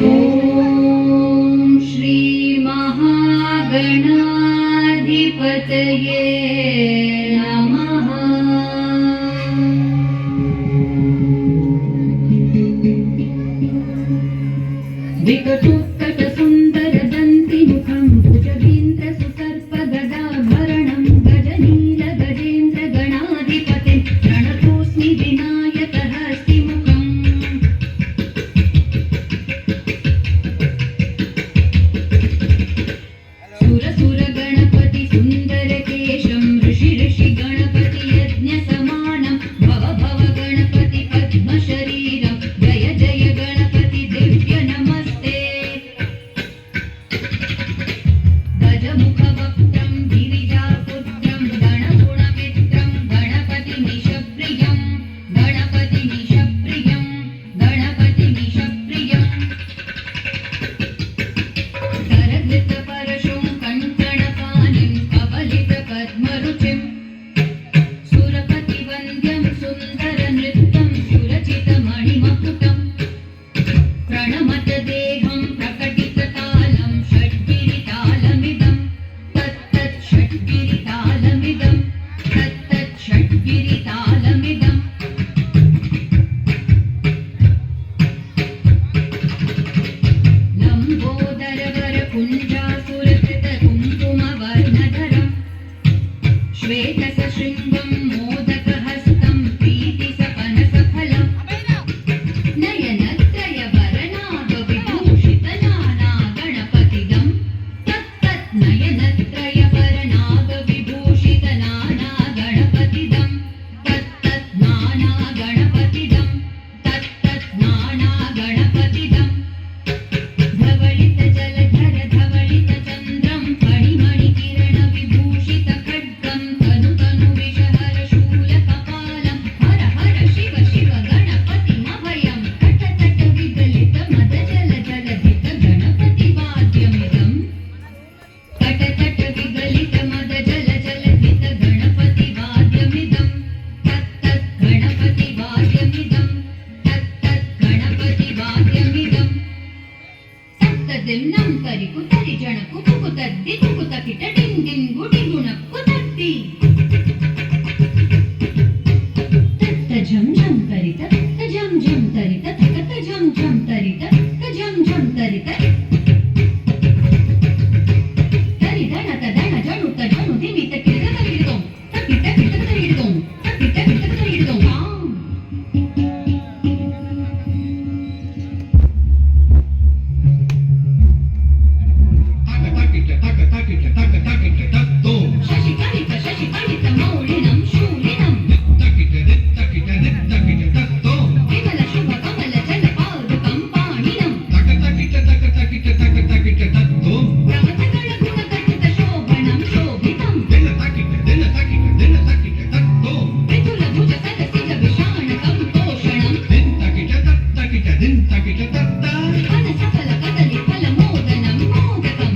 ಓಂ ಶ್ರೀ ಮಹಾಗಣಾಧಿಪತಯೇ ನಮಃ. ವಿಕಟೋತ್ಕಟ ಸುಂದರ ದಂತಿ ಮುಖಂ ಭುಜಗೇಂದ್ರ ಸುಸರ್ಪ ಗದಾಭರಣಂ ಗಜನೀಲ ಗಜೇಂದ್ರ ಗಣಾಧಿಪತಿ ಪ್ರಣತೋಸ್ಮಿ ವಿನಾಯಕ ಹಸ್ತಿ ಮುಖಂ. ಸುರ ಸುರ ಗಣಪತಿ ಸುಂದರ ಕೇಶಂ ಋಷಿ ಋಷಿ ಗಣಪತಿ ಯಜ್ಞ ಸಮಾನಂ ಭವ ಭವ ಗಣಪತಿ ಪದ್ಮ ಶರೀರಂ ಜಯ ಜಯ ಗಣಪತಿ ದಿವ್ಯ ನಮಸ್ತೆ. ಗಜಮುಖ ವಕ್ತ್ರಂ ಗಿರಿಜಾಪುತ್ರಂ ಗಣಗುಣ ಮಿತ್ರಂ ಗಣಪತಿ ನಿಶಪ್ರಿಯಂ ಗಣಪತಿ ನಿಶಪ್ರಿಯಂ ಗಣಪತಿ ನಿಶಪ್ರಿಯಂ. ಕರಧೃತ ಪರಶುಂ ಕಂಕಣಪಾಣಿಂ ಕಬಲಿತ ಪದ್ಮರುಚಿಂ ಸುರಪತಿ ವಂದ್ಯಂ ಸುಂದರ ನೃತ್ಯಂ ಸುರಚಿತ ಮಣಿಮಕುಟಂ. ಪ್ರಣಮತ ದೇಹಂ ಪ್ರಕಟಿತ ತಾಲಂ ಷಡ್ಗಿರಿ ತಾಲಮಿದಂ ತತ್ತತ್ ಷಡ್ಗಿರಿ ತಾಲಮಿದಂ ತತ್ತತ್ ಷಡ್ಗಿರಿ ತಾಲಮಿದಂ. ಲಂಬೋದರವರ ಕುಂಜಾಸುರಕೃತ ಕುಂಕುಮ ವರ್ಣಧರಂ ಶ್ವೇತ ಸಶೃಂಗಂ ಮೋದಕ ಹಸ್ತಂ ಪ್ರೀತಿ ಸಪನ ಸಫಲಂ. ನಯನತ್ರಯ ವರನಾಗ ವಿಭೂಷಿತ ನಾನಾ ಗಣಪತಿದಂ ತತ್ತತ್ ನಯನತ್ರಯ ವರನಾಗ ವಿಭೂಷಿತ ನಾನಾ ಗಣಪತಿದಂ ತತ್ತತ್ ನಾನಾ ಗಣಪತಿದಂ ತತ್ತತ್ ನಾನಾ ಗಣಪತಿದಂ. ಧವಳಿತ ಜಲಧರ ಧವಳಿತ ಚಂದ್ರಂ ಫಣಿಮಣಿ ಕಿರಣ ವಿಭೂಷಿತ ಖಡ್ಗಂ ತನು ತನು ವಿಷಹರ ಶೂಲ ಕಪಾಲಂ ಹರ ಹರ ಶಿವ ಶಿವ ಗಣಪತಿ ಮಭಯಂ. ತಟ ತಟ ವಿಗಲಿತ ಮದ ಜಲ ಜಲಧಿತ ಗಣಪತಿ ವಾದ್ಯಮಿದಂ ತಟ ತಟ ವಿಗಲಿತ ಮದ ಜಲ ಜಲಧಿತ ಗಣಪತಿ ವಾದ್ಯಮಿದಂ ತತ್ತತ್ ಗಣಪತಿ ವಾದ್ಯಮಿದಂ ತತ್ತತ್ ಗಣಪತಿ ವಾದ್ಯಮಿದಂ. ತತ್ತದಿನ್ನಂ ತರಿಕು ತರಿ ಜಣಕು ತುಕು ತದ್ದಿ ತುಕು ತಕಿಟ ಡಿಂ ಡಿಂ ಗುಡಿ ಗುಣಕ್ಕು ತದ್ದಿ ತತ್ತ ಝಂ ಝಂ ತರಿತ ತತ್ತ ಝಂ ಝಂ ತರಿತ ತಕತ ಝಂ ಝಂ ತರಿತ ತ ಝಂ ಝಂ ತರಿತ ತರಿ ದಣತ ದಣ ಜಣುತ ಜಣು ದಿಮಿತ ಕಿರತ ಹಿಡಿದೋಂ ತಕಿಟ ಕಿಟಕ ಹಿಡಿದೋಂ ತಕಿಟ ಕಿಟಕ ಹಿಡಿದೋಂ. ಶಶಿ ಕಲಿತ ಮೌಳಿನಂ ಶೂಲಿನಂ ವಿಮಲ ಶುಭ ಕಮಲ ಜಲ ಪಾದುಕಂ ಪಾಣಿನಂ. ಪ್ರಮಥಗಳ ಗುಣಗಣಿತ ಶೋಭಣಂ ಶೋಭಿತಂ ವಿಪುಲ ಭುಜ ಸದಸಿಜ ವಿಷಾಣಕಂ ತೋಷಣಂ. ಫಲ ಸಫಲ ಕದಲಿ ಫಲ ಮೋದನಂ ಮೋದಕಂ.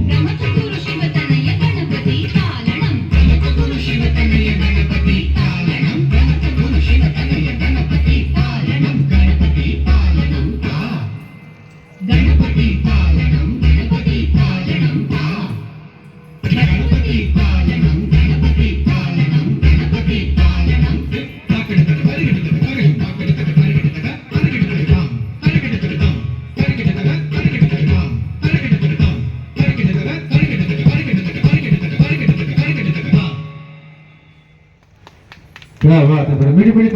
ಪ್ರಮಥಗುರು ಶಿವತನಯ ಗಣಪತಿ ಪಾಲನಂ ಪ್ರಮಥಗುರು ಶಿವತನಯ ಗಣಪತಿ ಪಾಲನಂ ಪ್ರಮಥಗುರು ಶಿವತನಯ ಗಣಪತಿ ಪಾಲನಂ ಗಣಪತಿ ಪಾಲನಂ ಗಣಪತಿ ಪಾಲನಂ ಗಣಪತಿ ಪಾಲನಂ ಗಣಪತಿ ಪಾಲನಂ ಗಣಪತಿ ಪಾಲನಂ ಗಣಪತಿ ಪಾಲನಂ. क्या बात है, मीठी मीठी